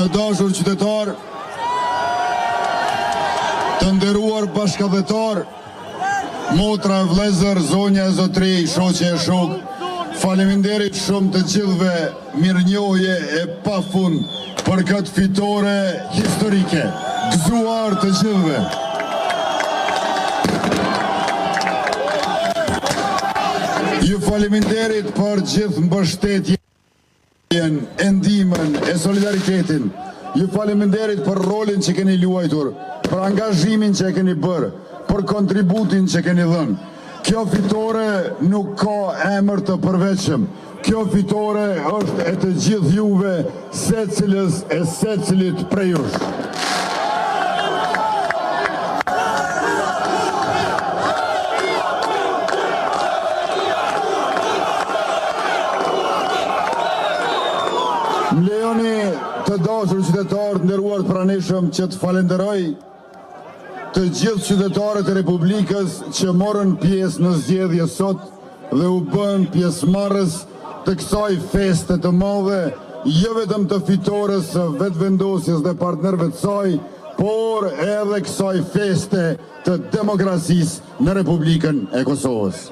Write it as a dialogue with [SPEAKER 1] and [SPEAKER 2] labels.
[SPEAKER 1] Të dashur qytetar, të nderuar bashkëdhetar, motra, vëllezër, zonja e zotëri, shoqe e shok, faleminderit shumë të gjithëve, mirënjohje e pafund për këtë fitore historike. Gëzuar të gjithëve. Ju faleminderit për gjithë mbështetjen, e ndihmën, e solidaritetin. Ju faleminderit për rolin që keni luajtur, për angazhimin që keni bërë, për kontributin që keni dhënë. Kjo fitore nuk ka emër të përveçëm. Kjo fitore është e të gjithë juve, secilës e secilit prej jush. Më lejoni të dashur qytetarë të nderuar të pranishëm që të falenderoj të gjithë qytetarët e Republikës që morën pjesë në zgjedhje sot dhe u bën pjesëmarrës të kësaj feste të madhe, jo vetëm të fitores së vetëvendosjes dhe partnerëve të saj, por edhe kësaj feste të demokracisë në Republikën e Kosovës.